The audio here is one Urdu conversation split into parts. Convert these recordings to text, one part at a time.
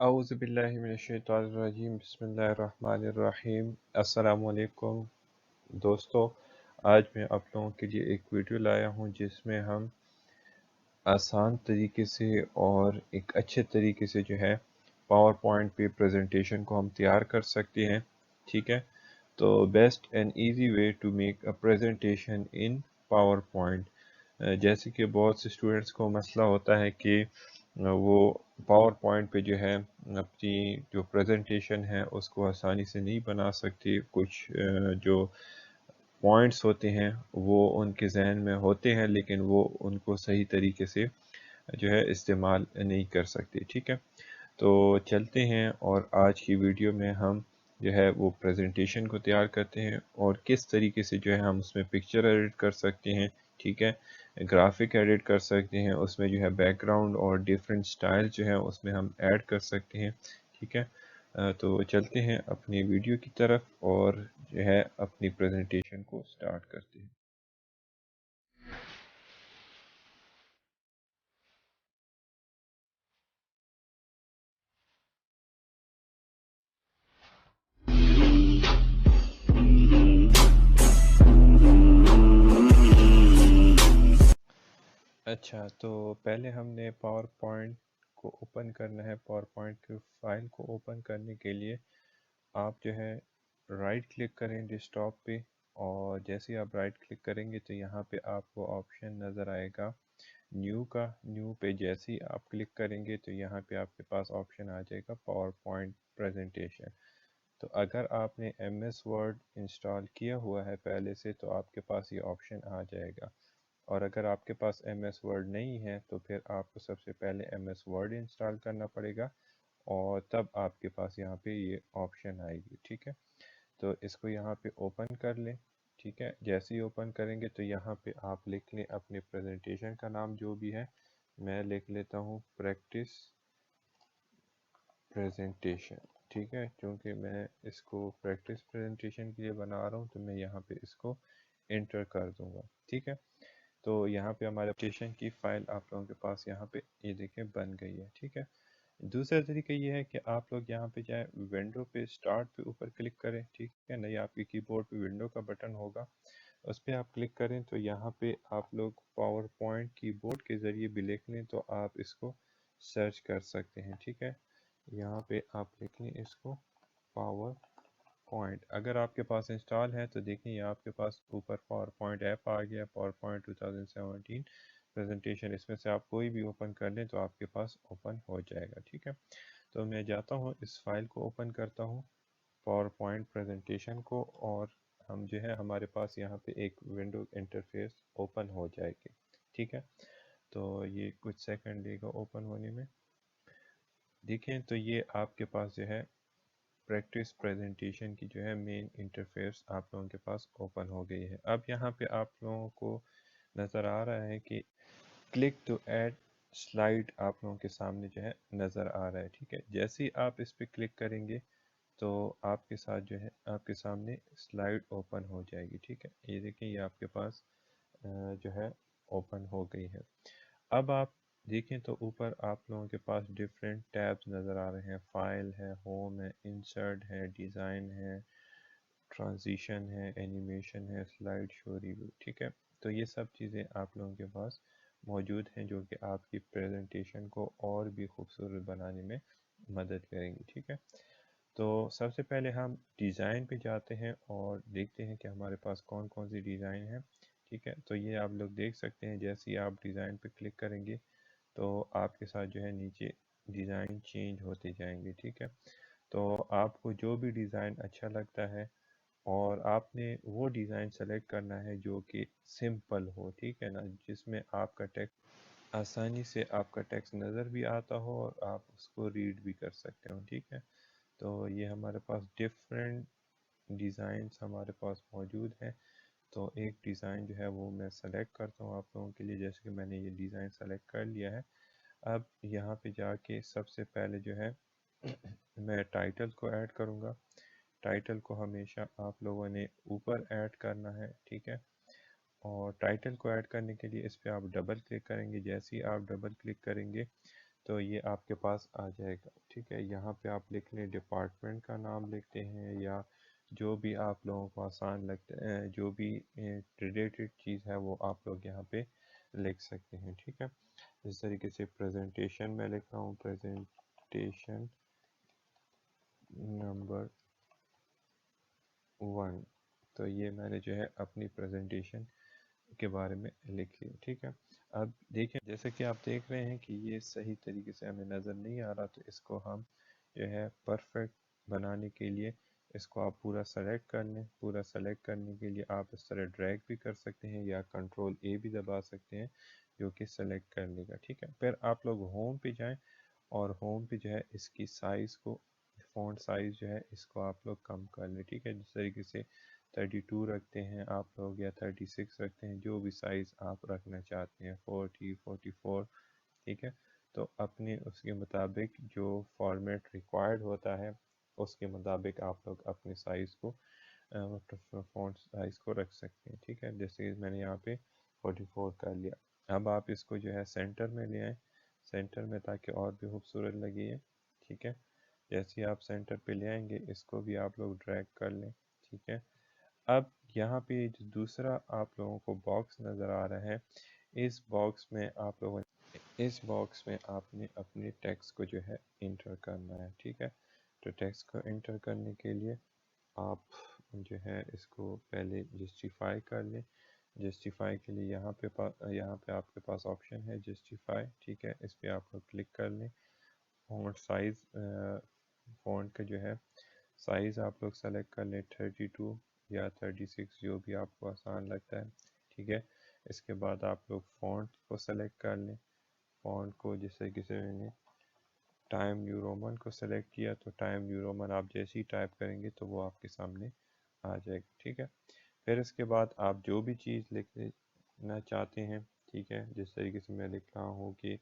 اعوذ باللہ من الشیطان الرجیم بسم اللہ الرحمن الرحیم السلام علیکم دوستو، آج میں آپ لوگوں کے لیے ایک ویڈیو لایا ہوں جس میں ہم آسان طریقے سے اور ایک اچھے طریقے سے جو ہے پاور پوائنٹ پہ پریزنٹیشن کو ہم تیار کر سکتے ہیں. ٹھیک ہے، تو best and easy way to make a presentation in PowerPoint. جیسے کہ بہت سے اسٹوڈنٹس کو مسئلہ ہوتا ہے کہ وہ پاور پوائنٹ پہ جو ہے اپنی جو پریزنٹیشن ہے اس کو آسانی سے نہیں بنا سکتے. کچھ جو پوائنٹس ہوتے ہیں وہ ان کے ذہن میں ہوتے ہیں لیکن وہ ان کو صحیح طریقے سے جو ہے استعمال نہیں کر سکتے. ٹھیک ہے، تو چلتے ہیں اور آج کی ویڈیو میں ہم جو ہے وہ پریزنٹیشن کو تیار کرتے ہیں اور کس طریقے سے جو ہے ہم اس میں پکچر ایڈٹ کر سکتے ہیں. ٹھیک ہے، گرافک ایڈٹ کر سکتے ہیں، اس میں جو ہے بیک گراؤنڈ اور ڈیفرنٹ سٹائل جو ہے اس میں ہم ایڈ کر سکتے ہیں. ٹھیک ہے، تو چلتے ہیں اپنی ویڈیو کی طرف اور جو ہے اپنی پریزنٹیشن کو سٹارٹ کرتے ہیں. اچھا، تو پہلے ہم نے پاور پوائنٹ کو اوپن کرنا ہے. پاور پوائنٹ کی فائل کو اوپن کرنے کے لیے آپ جو ہے رائٹ کلک کریں ڈیسک ٹاپ پہ، اور جیسے آپ رائٹ کلک کریں گے تو یہاں پہ آپ کو آپشن نظر آئے گا نیو کا. نیو پہ جیسے ہی آپ کلک کریں گے تو یہاں پہ آپ کے پاس آپشن آ جائے گا پاور پوائنٹ پریزنٹیشن. تو اگر آپ نے ایم ایس ورڈ انسٹال کیا ہوا ہے پہلے سے تو آپ کے پاس یہ آپشن آ جائے گا، اور اگر آپ کے پاس ایم ایس ورڈ نہیں ہے تو پھر آپ کو سب سے پہلے ایم ایس ورڈ انسٹال کرنا پڑے گا اور تب آپ کے پاس یہاں پہ یہ آپشن آئے گی. ٹھیک ہے، تو اس کو یہاں پہ اوپن کر لیں. ٹھیک ہے، جیسے ہی اوپن کریں گے تو یہاں پہ آپ لکھ لیں اپنی پریزنٹیشن کا نام جو بھی ہے. میں لکھ لیتا ہوں پریکٹس پریزنٹیشن. ٹھیک ہے، کیونکہ میں اس کو پریکٹس پریزنٹیشن کے لیے بنا رہا ہوں تو میں یہاں پہ اس کو انٹر کر دوں گا. ٹھیک ہے، تو یہاں پہ ہمارے پریزنٹیشن کی فائل آپ لوگوں کے پاس یہاں پہ یہ دیکھیں بن گئی ہے. ٹھیک ہے، دوسرا طریقہ یہ ہے کہ آپ لوگ یہاں پہ جائیں ونڈو پہ اسٹارٹ پہ اوپر کلک کریں. ٹھیک ہے، نہیں آپ کی کی بورڈ پہ ونڈو کا بٹن ہوگا اس پہ آپ کلک کریں تو یہاں پہ آپ لوگ پاور پوائنٹ کی بورڈ کے ذریعے بھی لکھ لیں تو آپ اس کو سرچ کر سکتے ہیں. ٹھیک ہے، یہاں پہ آپ لکھ لیں اس کو پاور پوائنٹ. اگر آپ کے پاس انسٹال ہے تو دیکھیں یہ آپ کے پاس اوپر پاور پوائنٹ ایپ آ گیا، پاور پوائنٹ 2017 پریزنٹیشن. اس میں سے آپ کوئی بھی اوپن کر لیں تو آپ کے پاس اوپن ہو جائے گا. ٹھیک ہے، تو میں جاتا ہوں اس فائل کو اوپن کرتا ہوں پاور پوائنٹ پریزنٹیشن کو، اور ہم جو ہے ہمارے پاس یہاں پہ ایک ونڈو انٹرفیس اوپن ہو جائے گی. ٹھیک ہے، تو یہ کچھ سیکنڈ لے گا اوپن ہونے میں. دیکھیں تو یہ آپ کے پاس جو ہے پریکٹس پریزنٹیشن کی جو ہے مین انٹرفیس آپ لوگوں کے پاس اوپن ہو گئی ہے. اب یہاں پہ آپ لوگوں کو نظر آ رہا ہے کہ کلک ٹو ایڈ سلائیڈ آپ لوگوں کے سامنے جو ہے نظر آ رہا ہے. ٹھیک ہے، جیسے ہی آپ اس پہ کلک کریں گے تو آپ کے ساتھ جو ہے آپ کے سامنے سلائیڈ اوپن ہو جائے گی. ٹھیک ہے، یہ دیکھیں یہ آپ کے پاس جو ہے اوپن ہو گئی ہے. اب آپ دیکھیں تو اوپر آپ لوگوں کے پاس ڈیفرنٹ ٹیبز نظر آ رہے ہیں. فائل ہے، ہوم ہے، انسرٹ ہے، ڈیزائن ہے، ٹرانزیشن ہے، اینیمیشن ہے، سلائیڈ شو ریویو. ٹھیک ہے، تو یہ سب چیزیں آپ لوگوں کے پاس موجود ہیں جو کہ آپ کی پریزنٹیشن کو اور بھی خوبصورت بنانے میں مدد کریں گی. ٹھیک ہے، تو سب سے پہلے ہم ڈیزائن پہ جاتے ہیں اور دیکھتے ہیں کہ ہمارے پاس کون کون سی ڈیزائن ہیں. ٹھیک ہے، تو یہ آپ لوگ دیکھ سکتے ہیں جیسے ہی آپ ڈیزائن پہ کلک کریں گے تو آپ کے ساتھ جو ہے نیچے ڈیزائن چینج ہوتے جائیں گے. ٹھیک ہے، تو آپ کو جو بھی ڈیزائن اچھا لگتا ہے اور آپ نے وہ ڈیزائن سلیکٹ کرنا ہے جو کہ سمپل ہو. ٹھیک ہے نا، جس میں آپ کا ٹیکسٹ آسانی سے آپ کا ٹیکسٹ نظر بھی آتا ہو اور آپ اس کو ریڈ بھی کر سکتے ہو. ٹھیک ہے، تو یہ ہمارے پاس ڈفرینٹ ڈیزائنس ہمارے پاس موجود ہیں. تو ایک ڈیزائن جو ہے وہ میں سلیکٹ کرتا ہوں آپ لوگوں کے لیے. جیسے کہ میں نے یہ ڈیزائن سلیکٹ کر لیا ہے. اب یہاں پہ جا کے سب سے پہلے جو ہے میں ٹائٹل کو ایڈ کروں گا. ٹائٹل کو ہمیشہ آپ لوگوں نے اوپر ایڈ کرنا ہے. ٹھیک ہے، اور ٹائٹل کو ایڈ کرنے کے لیے اس پہ آپ ڈبل کلک کریں گے. جیسے ہی آپ ڈبل کلک کریں گے تو یہ آپ کے پاس آ جائے گا، ٹھیک ہے۔ یہاں پہ آپ لکھ لیں ڈپارٹمنٹ کا نام لکھتے ہیں، یا جو بھی آپ لوگوں کو آسان لگتا ہے، جو بھی ریلیٹڈ چیز ہے وہ آپ لوگ یہاں پہ لکھ سکتے ہیں، ٹھیک ہے۔ اس طریقے سے پریزنٹیشن میں لکھ رہا ہوں، پریزنٹیشن نمبر 1، تو یہ میں نے جو ہے اپنی پریزنٹیشن کے بارے میں لکھ لی، ٹھیک ہے۔ اب دیکھیں، جیسے کہ آپ دیکھ رہے ہیں کہ یہ صحیح طریقے سے ہمیں نظر نہیں آ رہا، تو اس کو ہم جو ہے پرفیکٹ بنانے کے لیے اس کو آپ پورا سلیکٹ کر لیں۔ پورا سلیکٹ کرنے کے لیے آپ اس طرح ڈریگ بھی کر سکتے ہیں یا کنٹرول اے بھی دبا سکتے ہیں، جو کہ سلیکٹ کر لے گا، ٹھیک ہے۔ پھر آپ لوگ ہوم پہ جائیں اور ہوم پہ جو ہے اس کی سائز کو، فونٹ سائز جو ہے اس کو آپ لوگ کم کر لیں، ٹھیک ہے۔ جس طریقے سے 32 رکھتے ہیں آپ لوگ یا 36 رکھتے ہیں، جو بھی سائز آپ رکھنا چاہتے ہیں، 40 44، ٹھیک ہے۔ تو اپنے اس کے مطابق جو فارمیٹ ریکوائرڈ ہوتا ہے اس کے مطابق آپ لوگ اپنے سائز کو، فونٹ سائز کو رکھ سکتے ہیں، ٹھیک ہے۔ جیسے میں نے یہاں پہ 44 کر لیا۔ اب آپ اس کو جو ہے سینٹر میں لے آئیں، سینٹر میں، تاکہ اور بھی خوبصورت لگے یہ، ٹھیک ہے۔ جیسے آپ سینٹر پہ لے آئیں گے اس کو بھی آپ لوگ ڈریگ کر لیں، ٹھیک ہے۔ اب یہاں پہ جو دوسرا آپ لوگوں کو باکس نظر آ رہا ہے، اس باکس میں آپ لوگوں اس باکس میں آپ نے اپنے ٹیکسٹ کو جو ہے انٹر کرنا ہے، ٹھیک ہے۔ تو ٹیکسٹ کو انٹر کرنے کے لیے آپ جو ہے اس کو پہلے جسٹیفائی کر لیں۔ جسٹیفائی کے لیے یہاں پہ آپ کے پاس آپشن ہے جسٹیفائی، ٹھیک ہے۔ اس پہ آپ لوگ کلک کر لیں۔ فونٹ سائز، فونٹ کا جو ہے سائز آپ لوگ سلیکٹ کر لیں، 32 یا 36، جو بھی آپ کو آسان لگتا ہے، ٹھیک ہے۔ اس کے بعد آپ لوگ فونٹ کو سلیکٹ کر لیں۔ فونٹ کو جیسے کسی نے ٹائم نیو رومن کو سلیکٹ کیا، تو ٹائم نیو رومن آپ جیسے ہی ٹائپ کریں گے تو وہ آپ کے سامنے آ جائے گا، ٹھیک ہے۔ پھر اس کے بعد آپ جو بھی چیز لکھنا چاہتے ہیں، ٹھیک ہے، جس طریقے سے میں لکھ رہا ہوں کہ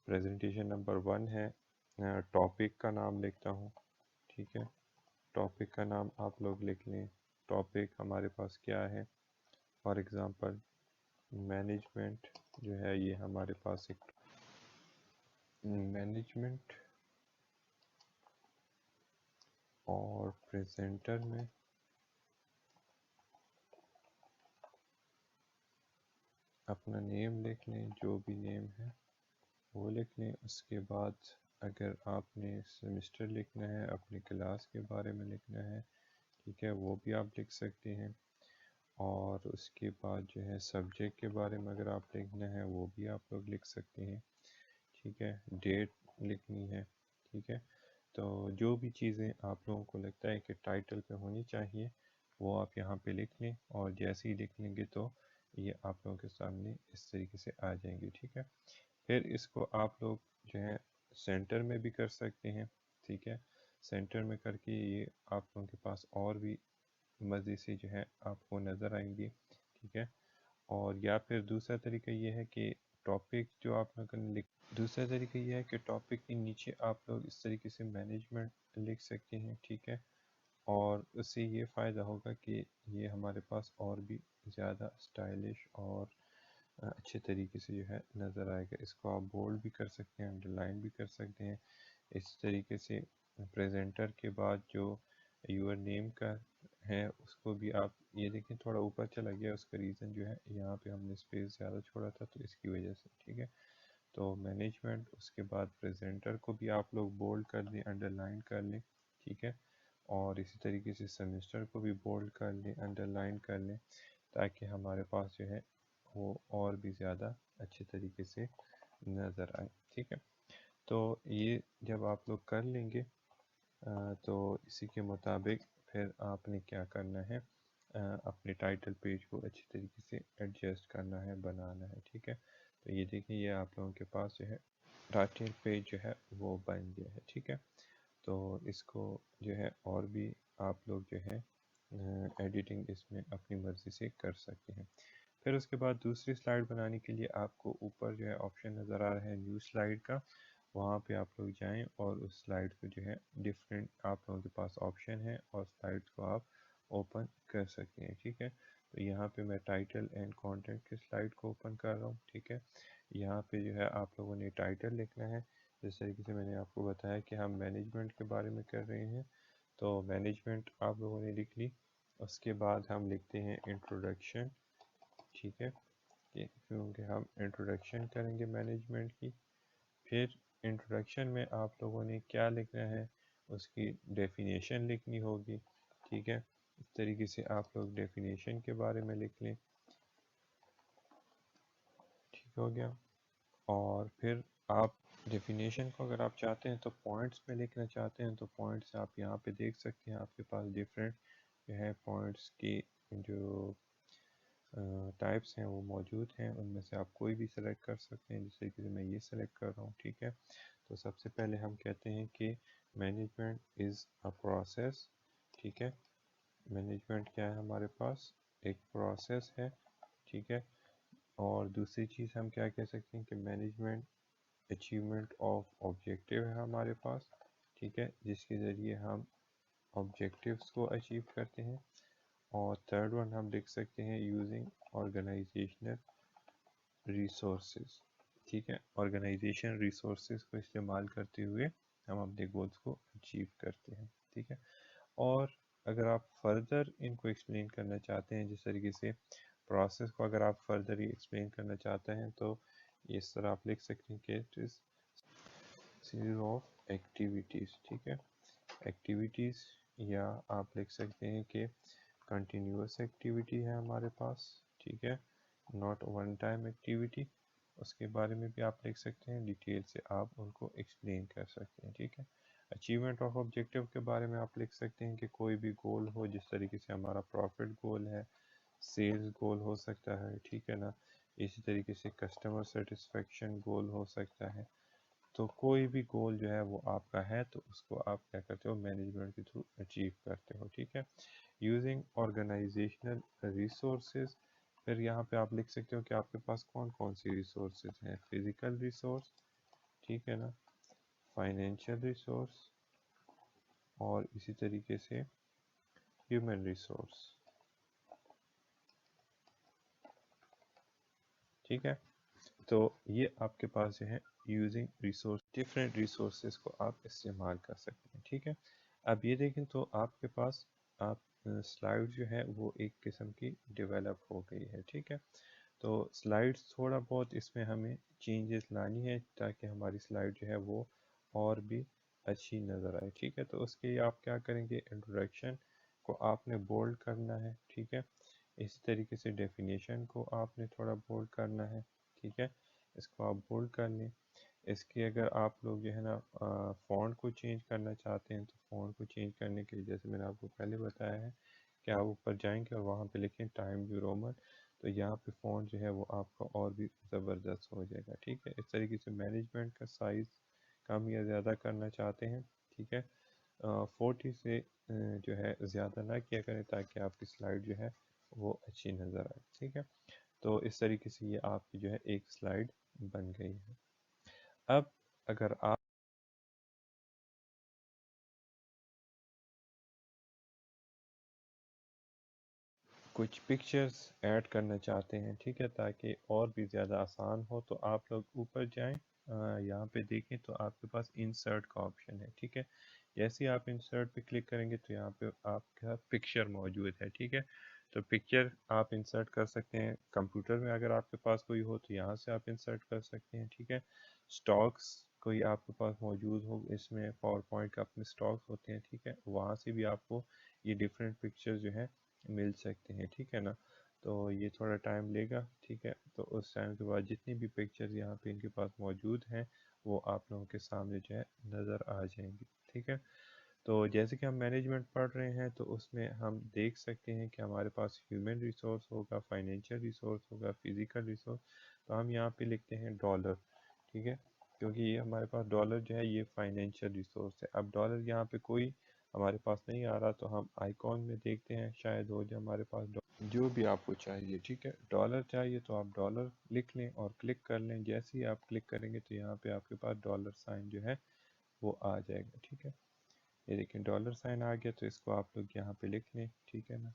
پریزنٹیشن نمبر 1 ہے، ٹاپک کا نام لکھتا ہوں، ٹھیک ہے۔ ٹاپک کا نام آپ لوگ لکھ لیں۔ ٹاپک ہمارے پاس کیا ہے، فار ایگزامپل مینجمنٹ جو ہے، یہ ہمارے پاس ایک مینجمنٹ، اور پریزنٹر میں اپنا نیم لکھ لیں، جو بھی نیم ہے وہ لکھ لیں۔ اس کے بعد اگر آپ نے سیمسٹر لکھنا ہے، اپنی کلاس کے بارے میں لکھنا ہے، ٹھیک ہے، وہ بھی آپ لکھ سکتے ہیں۔ اور اس کے بعد جو ہے سبجیکٹ کے بارے میں اگر آپ لکھنا ہے وہ بھی آپ لوگ لکھ سکتے ہیں، ٹھیک ہے۔ ڈیٹ لکھنی ہے، ٹھیک ہے۔ تو جو بھی چیزیں آپ لوگوں کو لگتا ہے کہ ٹائٹل پہ ہونی چاہیے وہ آپ یہاں پہ لکھ لیں، اور جیسے ہی لکھ لیں گے تو یہ آپ لوگوں کے سامنے اس طریقے سے آ جائیں گے، ٹھیک ہے۔ پھر اس کو آپ لوگ جو ہے سینٹر میں بھی کر سکتے ہیں، ٹھیک ہے۔ سینٹر میں کر کے یہ آپ لوگوں کے پاس اور بھی مزے سے جو ہے آپ کو نظر آئیں گے، ٹھیک ہے۔ اور یا پھر دوسرا طریقہ یہ ہے کہ ٹاپک جو آپ لوگوں نے دوسرا طریقہ یہ ہے کہ ٹاپک کے نیچے آپ لوگ اس طریقے سے مینجمنٹ لکھ سکتے ہیں، ٹھیک ہے۔ اور اس سے یہ فائدہ ہوگا کہ یہ ہمارے پاس اور بھی زیادہ اسٹائلش اور اچھے طریقے سے جو ہے نظر آئے گا۔ اس کو آپ بولڈ بھی کر سکتے ہیں، انڈر لائن بھی کر سکتے ہیں۔ اس طریقے سے پریزنٹر کے بعد جو یور نیم کا ہے اس کو بھی آپ یہ دیکھیں تھوڑا اوپر چلا گیا، اس کا ریزن جو ہے یہاں پہ ہم نے اسپیس زیادہ چھوڑا تھا تو اس کی وجہ سے، ٹھیک ہے۔ تو مینجمنٹ، اس کے بعد پریزنٹر کو بھی آپ لوگ بولڈ کر لیں، انڈر لائن کر لیں، ٹھیک ہے۔ اور اسی طریقے سے سیمسٹر کو بھی بولڈ کر لیں، انڈر لائن کر لیں، تاکہ ہمارے پاس جو ہے وہ اور بھی زیادہ اچھے طریقے سے نظر آئے، ٹھیک ہے۔ تو یہ جب آپ لوگ کر لیں گے تو اسی کے مطابق پھر آپ نے کیا کرنا ہے، اپنے ٹائٹل پیج کو اچھی طریقے سے ایڈجسٹ کرنا ہے، بنانا ہے، ٹھیک ہے۔ تو یہ دیکھیں، یہ آپ لوگوں کے پاس جو ہے ٹائٹل پیج جو ہے وہ بن گیا ہے، ٹھیک ہے۔ تو اس کو جو ہے اور بھی آپ لوگ جو ہے ایڈیٹنگ اس میں اپنی مرضی سے کر سکتے ہیں۔ پھر اس کے بعد دوسری سلائڈ بنانے کے لیے آپ کو اوپر جو ہے آپشن نظر آ رہا ہے نیو سلائڈ کا، وہاں پہ آپ لوگ جائیں اور اس سلائڈ کو جو ہے ڈفرینٹ آپ لوگوں کے پاس آپشن ہے اور سلائڈ کو آپ اوپن کر سکتے ہیں، ٹھیک ہے۔ تو یہاں پہ میں ٹائٹل اینڈ کانٹینٹ کے سلائڈ کو اوپن کر رہا ہوں، ٹھیک ہے۔ یہاں پہ جو ہے آپ لوگوں نے ٹائٹل لکھنا ہے، جس طریقے سے میں نے آپ کو بتایا کہ ہم مینجمنٹ کے بارے میں کر رہے ہیں، تو مینجمنٹ آپ لوگوں نے لکھ لی. اس کے بعد ہم لکھتے ہیں انٹروڈکشن. ٹھیک ہے، کیونکہ ہم انٹروڈکشن کریں گے مینجمنٹ کی. پھر انٹروڈکشن میں آپ لوگوں نے کیا لکھنا ہے، اس کی ڈیفینیشن لکھنی ہوگی. ٹھیک ہے، اس طریقے سے آپ لوگ ڈیفینیشن کے بارے میں لکھ لیں. ٹھیک ہو گیا. اور پھر آپ ڈیفینیشن کو اگر آپ چاہتے ہیں تو پوائنٹس میں لکھنا چاہتے ہیں تو پوائنٹس آپ یہاں پہ دیکھ سکتے ہیں. آپ کے پاس ڈفرینٹ جو ہے پوائنٹس کی جو ٹائپس ہیں وہ موجود ہیں، ان میں سے آپ کوئی بھی سلیکٹ کر سکتے ہیں. جس طریقے سے میں یہ سلیکٹ کر رہا ہوں. ٹھیک ہے، تو سب سے پہلے ہم کہتے ہیں کہ مینجمنٹ از اے پروسیس. ٹھیک ہے، مینجمنٹ کیا ہے ہمارے پاس، ایک پروسیس ہے. ٹھیک ہے، اور دوسری چیز ہم کیا کہہ سکتے ہیں کہ مینجمنٹ اچیومنٹ آف آبجیکٹیو ہے ہمارے پاس. ٹھیک ہے، جس کے ذریعے ہم آبجیکٹیوز کو اچیو کرتے ہیں. اور تھرڈ ون ہم لکھ سکتے ہیں یوزنگ آرگنائزیشنل ریسورسز. ٹھیک ہے، آرگنائزیشن ریسورسز کو استعمال کرتے ہوئے ہم اپنے گولز کو اچیو کرتے ہیں. ٹھیک ہے، اور اگر آپ فردر ان کو ایکسپلین کرنا چاہتے ہیں، جس طریقے سے پروسیس کو اگر آپ فردر ہی ایکسپلین کرنا چاہتے ہیں تو اس طرح آپ لکھ سکتے ہیں کہ it is series of activities. ٹھیک ہے، ایکٹیویٹیز، یا آپ لکھ سکتے ہیں کہ کنٹینیوس ایکٹیویٹی ہے ہمارے پاس. ٹھیک ہے، ناٹ ون ٹائم ایکٹیویٹی. اس کے بارے میں بھی آپ لکھ سکتے ہیں، ڈیٹیل سے آپ ان کو ایکسپلین کر سکتے ہیں. ٹھیک ہے، اچیومنٹ آف آبجیکٹیو کے بارے میں آپ لکھ سکتے ہیں کہ کوئی بھی گول ہو، جس طریقے سے ہمارا پروفٹ گول ہے، سیلز گول ہو سکتا ہے. ٹھیک ہے نا، اسی طریقے سے کسٹمر سیٹسفیکشن گول ہو سکتا ہے. تو کوئی بھی گول جو ہے وہ آپ کا ہے تو اس کو آپ کیا کرتے ہو، مینجمنٹ کے تھرو اچیو کرتے ہو. ٹھیک ہے، یوزنگ آرگنائزیشنل ریسورسز. پھر یہاں پہ آپ لکھ سکتے ہو کہ آپ کے پاس کون کون سی ریسورسز ہیں. فزیکل ریسورس، ٹھیک ہے نا، فائنینشیل ریسورس، اور اسی طریقے سے ہیومن ریسورس. ٹھیک ہے، تو یہ آپ کے پاس جو ہے یوزنگ ریسورس، ڈفرینٹ ریسورسز کو آپ استعمال کر سکتے ہیں. ٹھیک ہے، اب یہ دیکھیں تو آپ کے پاس آپ سلائڈ جو ہے وہ ایک قسم کی ڈیولپ ہو گئی ہے. ٹھیک ہے، تو سلائڈس تھوڑا بہت اس میں ہمیں چینجز لانی ہے تاکہ ہماری سلائڈ جو ہے وہ اور بھی اچھی نظر آئے. ٹھیک ہے، تو اس کے لیے آپ کیا کریں گے، انٹروڈکشن کو آپ نے بولڈ کرنا ہے. ٹھیک ہے، اسی طریقے سے ڈیفینیشن کو آپ نے تھوڑا بولڈ کرنا ہے. ٹھیک ہے، اس کو آپ بولڈ کر لیں. اس کی اگر آپ لوگ جو ہے نا فونٹ کو چینج کرنا چاہتے ہیں تو فونٹ کو چینج کرنے کے لیے جیسے میں نے آپ کو پہلے بتایا ہے کہ آپ اوپر جائیں گے اور وہاں پہ لکھیں ٹائم نیو رومن، تو یہاں پہ فونٹ جو ہے وہ آپ کا اور بھی زبردست ہو جائے گا. ٹھیک ہے، اس طریقے سے مینجمنٹ کا سائز کم یا زیادہ کرنا چاہتے ہیں. ٹھیک ہے، 40 سے جو ہے زیادہ نہ کیا کریں تاکہ آپ کی سلائڈ جو ہے وہ اچھی نظر آئے. ٹھیک ہے، تو اس طریقے سے یہ آپ کی جو ہے ایک سلائڈ بن گئی ہے. اب اگر آپ کچھ پکچرز ایڈ کرنا چاہتے ہیں، ٹھیک ہے، تاکہ اور بھی زیادہ آسان ہو، تو آپ لوگ اوپر جائیں، یہاں پہ دیکھیں تو آپ کے پاس انسرٹ کا آپشن ہے. ٹھیک ہے، جیسے ہی آپ انسرٹ پہ کلک کریں گے تو یہاں پہ آپ کا پکچر موجود ہے. ٹھیک ہے، تو پکچر آپ انسرٹ کر سکتے ہیں کمپیوٹر میں، اگر آپ کے پاس کوئی ہو تو یہاں سے آپ انسرٹ کر سکتے ہیں. ٹھیک ہے، سٹاکس کوئی آپ کے پاس موجود ہو، اس میں پاور پوائنٹ کا اپنے سٹاکس ہوتے ہیں. ٹھیک ہے، وہاں سے بھی آپ کو یہ ڈفرینٹ پکچر جو ہے مل سکتے ہیں. ٹھیک ہے نا، تو یہ تھوڑا ٹائم لے گا. ٹھیک ہے، تو اس ٹائم کے بعد جتنی بھی پکچرز یہاں پہ ان کے پاس موجود ہیں وہ آپ لوگوں کے سامنے جو ہے نظر آ جائیں گی. ٹھیک ہے، تو جیسے کہ ہم مینجمنٹ پڑھ رہے ہیں تو اس میں ہم دیکھ سکتے ہیں کہ ہمارے پاس ہیومن ریسورس ہوگا، فائنینشیل ریسورس ہوگا، فزیکل ریسورس. تو ہم یہاں پہ لکھتے ہیں ڈالر. ٹھیک ہے، کیونکہ یہ ہمارے پاس ڈالر جو ہے یہ فائنینشیل ریسورس ہے. اب ڈالر یہاں پہ کوئی ہمارے پاس نہیں آ رہا تو ہم آئیکن میں دیکھتے ہیں، شاید ہو جائے ہمارے پاس جو بھی آپ کو چاہیے. ٹھیک ہے، ڈالر چاہیے تو آپ ڈالر لکھ لیں اور کلک کر لیں. جیسے ہی آپ کلک کریں گے تو یہاں پہ آپ کے پاس ڈالر سائن جو ہے وہ آ جائے گا. ٹھیک ہے، یہ دیکھیں ڈالر سائن آ گیا، تو اس کو آپ لوگ یہاں پہ لکھ لیں. ٹھیک ہے نا،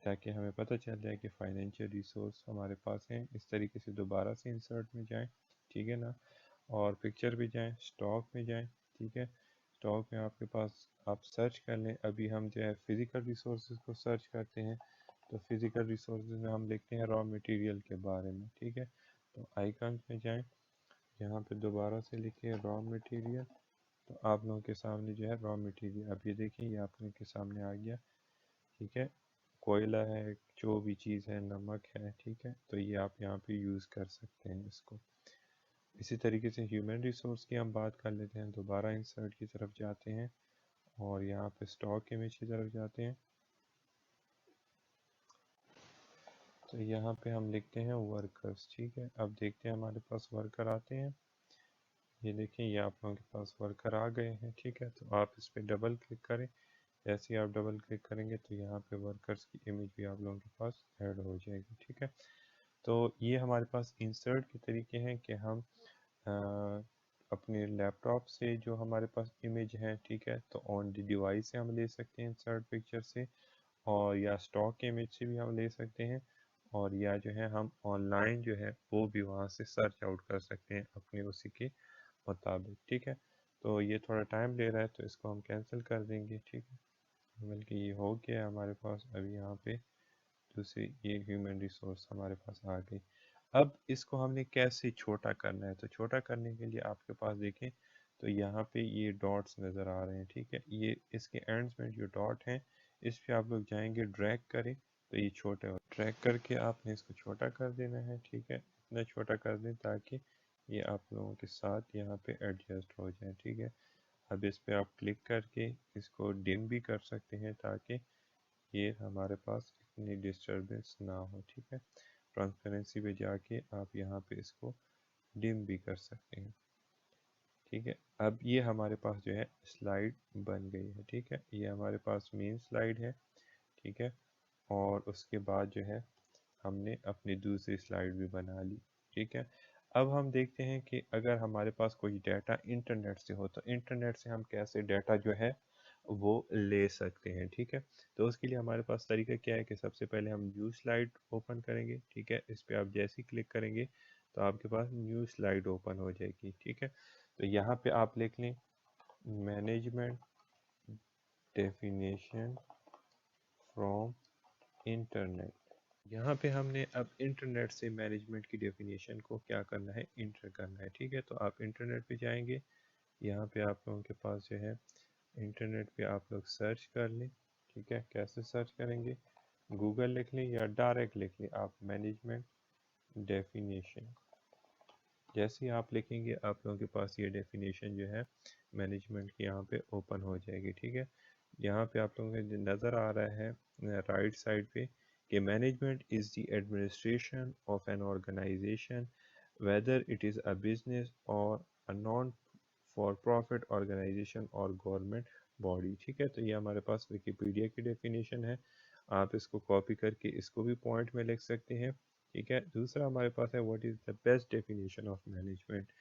تاکہ ہمیں پتہ چل جائے کہ فائنینشیل ریسورس ہمارے پاس ہیں. اس طریقے سے دوبارہ سے انسرٹ میں جائیں. ٹھیک ہے نا، اور پکچر پہ جائیں، اسٹاک میں جائیں، ٹھیک ہے، اسٹاک میں آپ کے پاس آپ سرچ کر لیں. ابھی ہم جو ہے فزیکل ریسورسز کو سرچ کرتے ہیں، تو فزیکل ریسورسز میں ہم لکھتے ہیں را مٹیریل کے بارے میں، ٹھیک ہے. تو آئیکنز میں جائیں، یہاں پہ دوبارہ سے لکھیں را مٹیریل. تو آپ لوگوں کے سامنے جو ہے را مٹیریل، اب یہ دیکھیں یہ آپ لوگوں کے سامنے آ گیا، ٹھیک ہے. کوئلہ ہے، جو بھی چیز ہے، نمک ہے، ٹھیک ہے. تو یہ آپ یہاں پہ یوز کر سکتے ہیں اس کو. اسی طریقے سے ہیومن ریسورس کی ہم بات کر لیتے ہیں. دوبارہ انسرٹ کی طرف جاتے ہیں اور یہاں پہ اسٹاک امیج کی طرف جاتے ہیں. تو یہاں پہ ہم لکھتے ہیں ورکرز، ٹھیک ہے. اب دیکھتے ہیں ہمارے پاس ورکر آتے ہیں. یہ دیکھیں یہ آپ لوگوں کے پاس ورکر آ گئے ہیں، ٹھیک ہے. تو آپ اس پہ ڈبل کلک کریں. جیسے ہی آپ ڈبل کلک کریں گے تو یہاں پہ ورکرز کی امیج بھی آپ لوگوں کے پاس ایڈ ہو جائے گی، ٹھیک ہے. تو یہ ہمارے پاس انسرٹ کے طریقے ہیں کہ ہم اپنے لیپ ٹاپ سے جو ہمارے پاس امیج ہے، ٹھیک ہے، تو آن دی ڈیوائس سے ہم لے سکتے ہیں انسرٹ پکچر سے، اور یا اسٹاک امیج سے بھی ہم لے سکتے ہیں، اور یا جو ہے ہم آن لائن جو ہے وہ بھی وہاں سے سرچ آؤٹ کر سکتے ہیں اپنے اسی کے مطابق، ٹھیک ہے. تو یہ تھوڑا ٹائم لے رہا ہے تو اس کو ہم کینسل کر دیں گے، ٹھیک ہے. بلکہ یہ ہو گیا ہمارے پاس. ابھی یہاں پہ دوسری یہ ہیومن ریسورس ہمارے پاس آ گئی. اب اس کو ہم نے کیسے چھوٹا کرنا ہے؟ تو چھوٹا کرنے کے لیے آپ کے پاس دیکھیں تو یہاں پہ یہ ڈاٹس نظر آ رہے ہیں، ٹھیک ہے. یہ اس کے اینڈز میں جو ڈاٹ ہیں اس پہ آپ لوگ جائیں گے، ڈریگ کریں تو یہ چھوٹے ہو. ڈریگ کر کے آپ نے اس کو چھوٹا کر دینا ہے، ٹھیک ہے. اتنا چھوٹا کر دیں تاکہ یہ آپ لوگوں کے ساتھ یہاں پہ ایڈجسٹ ہو جائے، ٹھیک ہے. اب اس پہ آپ کلک کر کے اس کو ڈم بھی کر سکتے ہیں تاکہ یہ ہمارے پاس اتنی ڈسٹربنس نہ ہو، ٹھیک ہے. ٹرانسپیرنسی پہ جا کے آپ یہاں پہ اس کو ڈم بھی کر سکتے ہیں، ٹھیک ہے. اب یہ ہمارے پاس جو ہے سلائیڈ بن گئی ہے، ٹھیک ہے. یہ ہمارے پاس مین سلائیڈ ہے، ٹھیک ہے. اور اس کے بعد جو ہے ہم نے اپنی دوسری سلائیڈ بھی بنا لی، ٹھیک ہے. اب ہم دیکھتے ہیں کہ اگر ہمارے پاس کوئی ڈیٹا انٹرنیٹ سے ہو تو انٹرنیٹ سے ہم کیسے ڈیٹا جو ہے وہ لے سکتے ہیں، ٹھیک ہے. تو اس کے لیے ہمارے پاس طریقہ کیا ہے کہ سب سے پہلے ہم نیو سلائیڈ اوپن کریں گے، ٹھیک ہے. اس پہ آپ جیسے ہی کلک کریں گے تو آپ کے پاس نیو سلائیڈ اوپن ہو جائے گی، ٹھیک ہے. تو یہاں پہ آپ لکھ لیں مینجمنٹ ڈیفینیشن فرام انٹرنیٹ. یہاں پہ ہم نے اب انٹرنیٹ سے مینجمنٹ کی ڈیفینیشن کو کیا کرنا ہے، انٹر کرنا ہے، ٹھیک ہے. تو آپ انٹرنیٹ پہ جائیں گے، یہاں پہ آپ لوگوں کے پاس جو ہے انٹرنیٹ پہ آپ لوگ سرچ کر لیں، ٹھیک ہے. کیسے سرچ کریں گے؟ گوگل لکھ لیں یا ڈائریکٹ لکھ لیں آپ مینجمنٹ ڈیفینیشن. جیسے ہی آپ لکھیں گے آپ لوگوں کے پاس یہ ڈیفینیشن جو ہے مینجمنٹ کی یہاں پہ اوپن ہو جائے گی، ٹھیک ہے. یہاں پہ آپ لوگوں کو نظر آ رہا ہے رائٹ سائڈ پہ کہ management is the administration of an organisation whether it is a business or a non for profit organization or government body، ٹھیک ہے. تو یہ ہمارے پاس ویکیپیڈیا کی ڈیفینیشن ہے. آپ اس کو کاپی کر کے اس کو بھی پوائنٹ میں لکھ سکتے ہیں، ٹھیک ہے. دوسرا ہمارے پاس ہے what is the best definition of management.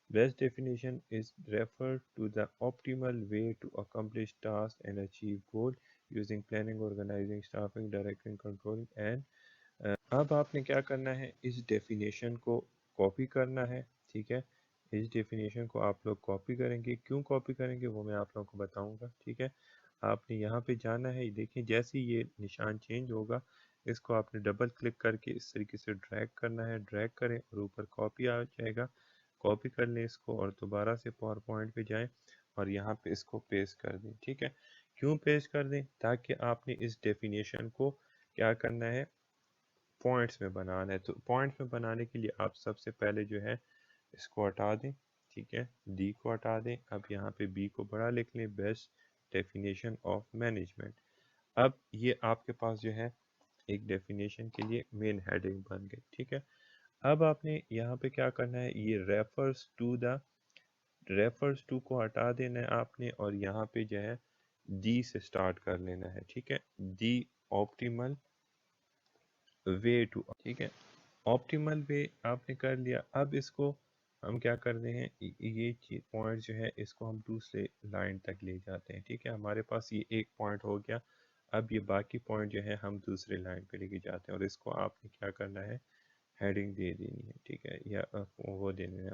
Best definition is refer to the optimal way to accomplish task and achieve goal using planning, organizing, staffing, directing, controlling and اب آپ نے کیا کرنا ہے، اس ڈیفینیشن کو کاپی کرنا ہے، ٹھیک ہے. اس ڈیفینیشن کو آپ لوگ کاپی کریں گے. کیوں کاپی کریں گے وہ میں آپ لوگوں کو بتاؤں گا، ٹھیک ہے. آپ نے یہاں پہ جانا ہے، دیکھیں جیسے ہی یہ نشان چینج ہوگا اس کو آپ نے ڈبل کلک کر کے اس طریقے سے ڈریگ کرنا ہے. ڈریگ کریں اور اوپر کاپی آ جائے گا، کاپی کر لیں اس کو اور دوبارہ سے پاور پوائنٹ پہ جائیں اور یہاں پہ اس کو پیسٹ کر دیں، ٹھیک ہے. کیوں پیسٹ کر دیں؟ تاکہ آپ نے اس ڈیفینیشن کو کیا کرنا ہے، پوائنٹس میں بنانا ہے. تو پوائنٹس میں بنانے کے لیے آپ سب سے پہلے جو ہے اس کو ہٹا دیں، ٹھیک ہے. ڈی کو ہٹا دیں. اب یہاں پہ بی کو بڑا لکھ لیں، بیسٹ ڈیفینیشن آف مینجمنٹ. اب یہ آپ کے پاس جو ہے ایک ڈیفینیشن کے لیے مین ہیڈنگ بن گئی، ٹھیک ہے. اب آپ نے یہاں پہ کیا کرنا ہے، یہ ریفرز ٹو کو ہٹا دینا ہے آپ نے، اور یہاں پہ جو ہے دی سے سٹارٹ کر لینا ہے، ٹھیک ہے. دی آپٹیمل وے ٹو، ٹھیک ہے. آپٹیمل وے آپ نے کر لیا. اب اس کو ہم کیا کرتے ہیں، یہ پوائنٹ جو ہے اس کو ہم دوسرے لائن تک لے جاتے ہیں، ٹھیک ہے. ہمارے پاس یہ ایک پوائنٹ ہو گیا. اب یہ باقی پوائنٹ جو ہے ہم دوسرے لائن پہ لے کے جاتے ہیں اور اس کو آپ نے کیا کرنا ہے، ہیڈنگ دے دینی ہے، ٹھیک ہے، یا وہ دینے ہے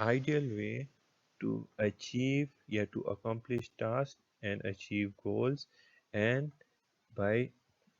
ideal way to achieve, yeah, to accomplish tasks and achieve goals, and by